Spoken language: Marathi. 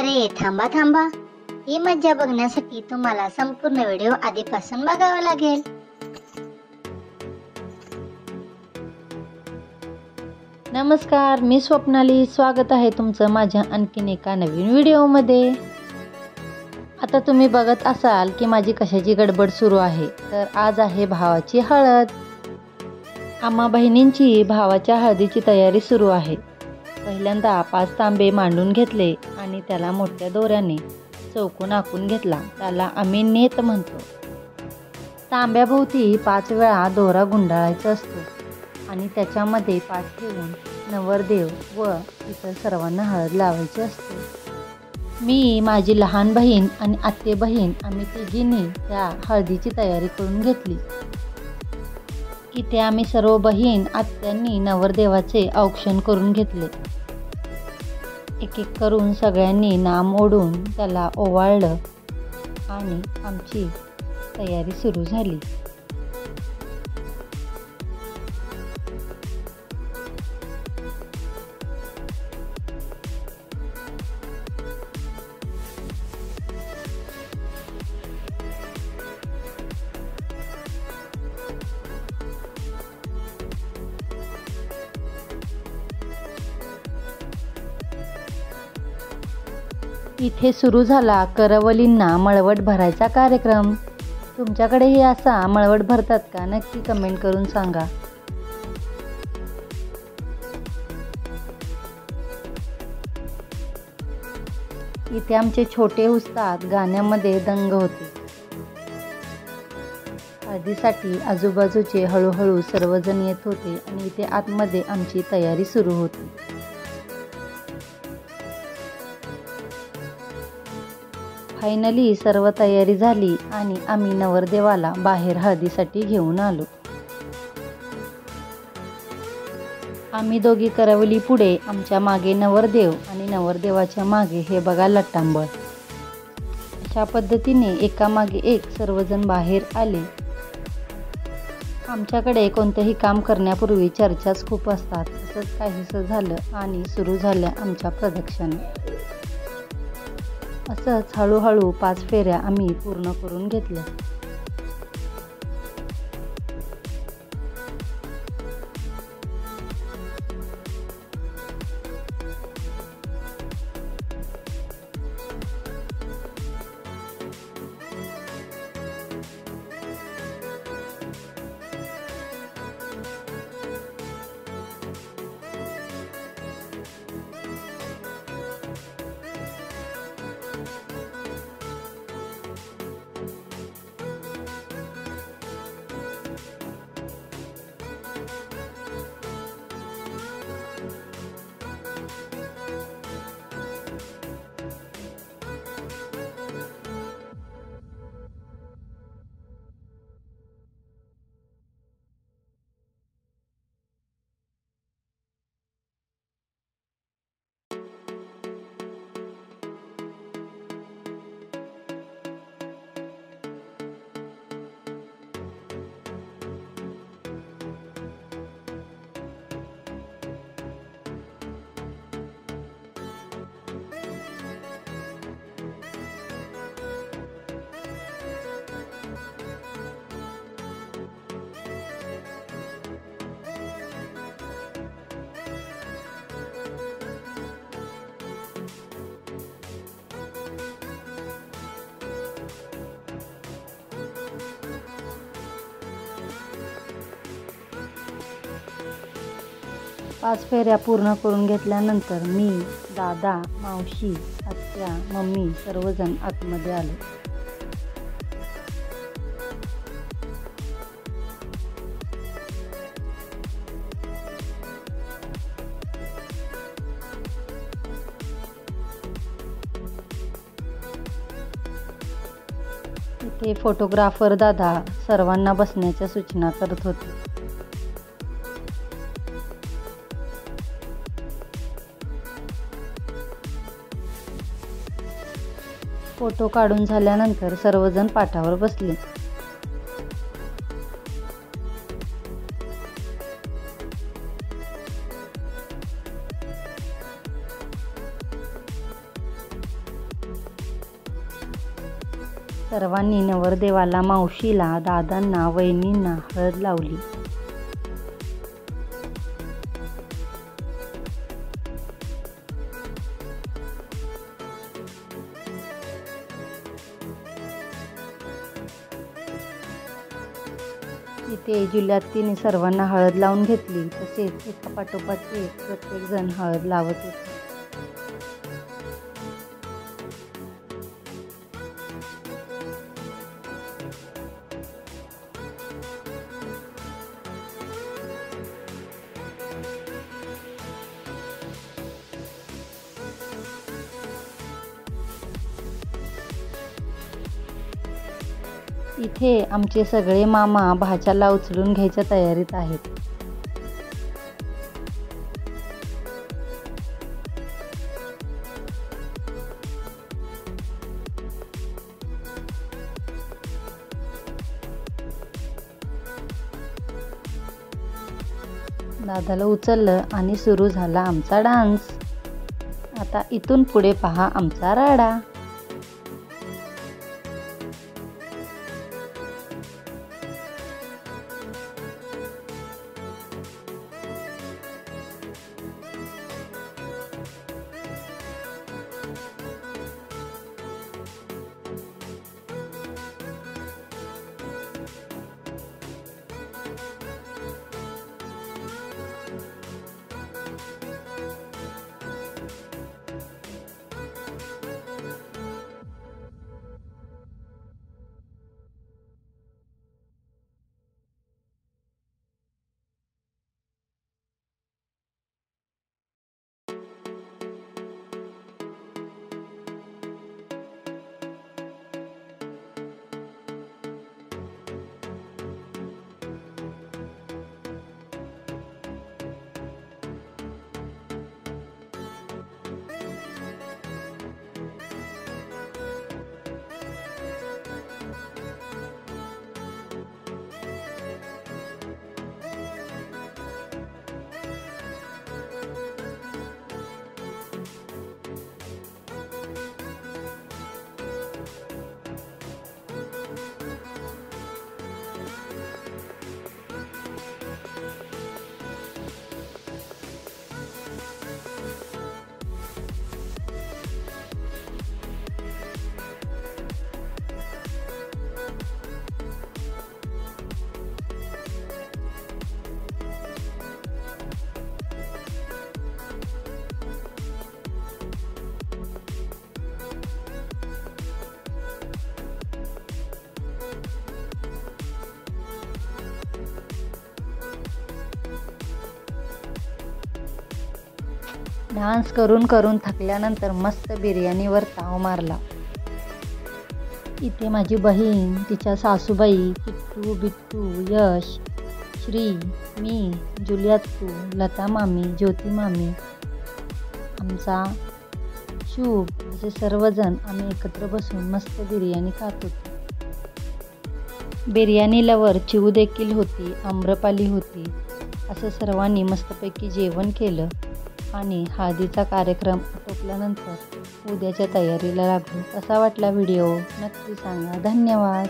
अरे थांबा थांबा, ही मज्जा बघण्यासाठी तुम्हाला संपूर्ण व्हिडिओ आधीपासून बघावा लागेल. नमस्कार, मी स्वप्नाली. स्वागत आहे तुमचं माझ्या आणखीन एका नवीन व्हिडिओमध्ये. आता तुम्ही बघत असाल की माझी कशाची गडबड सुरू आहे. तर आज आहे भावाची हळद. आम्हा बहिणींची भावाच्या हळदीची तयारी सुरू आहे. पहिल्यांदा 5 तांबे मांडून घेतले आणि त्याला मोठ्या दोऱ्याने चौकोन आखून घेतला. त्याला आम्ही नेत म्हणतो. तांब्याभोवती 5 वेळा दोरा गुंडाळायचा असतो आणि त्याच्यामध्ये पाठ ठेवून नवरदेव व इतर सर्वांना हळद लावायची असते. मी, माझी लहान बहीण आणि आत्ते बहीण आम्ही तिघींनी त्या हळदीची तयारी करून घेतली. इथे आम्ही सर्व बहीण आत्यांनी नवरदेवाचे औक्षण करून घेतले. एक एक करून सगळ्यांनी नाम ओढून त्याला ओवाळलं आणि आमची तयारी सुरू झाली. इथे सुरू झाला करवलींना मळवट भरायचा कार्यक्रम. तुमच्याकडेही असा मळवट भरतात का? नक्की कमेंट करून सांगा. इथे आमचे छोटे उस्ताद गाण्यामध्ये दंग होते. हळदीसाठी आजूबाजूचे हळूहळू सर्वजण येत होते आणि इथे आतमध्ये आमची तयारी सुरू होती. फायनली सर्व तयारी झाली आणि आम्ही नवरदेवाला बाहेर हळदीसाठी घेऊन आलो. आम्ही दोघी करवली पुढे, आमच्या मागे नवरदेव आणि नवरदेवाच्या मागे हे बघा लट्टांबळ. अशा पद्धतीने एकामागे एक सर्वजण बाहेर आले. आमच्याकडे कोणतेही काम करण्यापूर्वी चर्चाच खूप असतात. तसंच काहीसं झालं आणि सुरू झाल्या आमच्या प्रदक्षिणा. असंच हळूहळू 5 फेऱ्या आम्ही पूर्ण करून घेतल्या. पाच फेऱ्या पूर्ण करून घेतल्यानंतर मी, दादा, मावशी, आत्या, मम्मी सर्वजण आतमध्ये आलो. इथे फोटोग्राफर दादा सर्वांना बसण्याच्या सूचना करत होते. फोटो काढून झाल्यानंतर सर्वजण पाठावर बसले. सर्वांनी नवरदेवाला, मावशीला, दादांना, वहिनींना हळद लावली. इथे जुल्यातीने सर्वांना हळद लावून घेतली. तसेच एकापाठोपाठ एक प्रत्येकजण हळद लावत होते. इथे आमचे सगळे मामा भाच्याला उचलून घ्यायच्या तयारीत आहेत. दादाला उचललं आणि सुरू झाला आमचा डान्स. आता इथून पुढे पहा आमचा राडा. डान्स करून करून थकल्यानंतर मस्त बिर्याणीवर ताव मारला. इथे माझी बहीण, तिच्या सासूबाई, किट्टू, बिट्टू, यश, श्री, मी, जुलियात्तू, लता मामी, ज्योती मामी, आमचा शुभ असे सर्वजण आम्ही एकत्र बसून मस्त बिर्याणी खात होतो. बिर्याणी लवर चिऊ देखील होती, आम्रपाली होती. असं सर्वांनी मस्तपैकी जेवण केलं आणि हळदीचा कार्यक्रम आटोपल्यानंतर उद्याच्या तयारीला लागलो. कसा वाटला व्हिडिओ नक्की सांगा. धन्यवाद.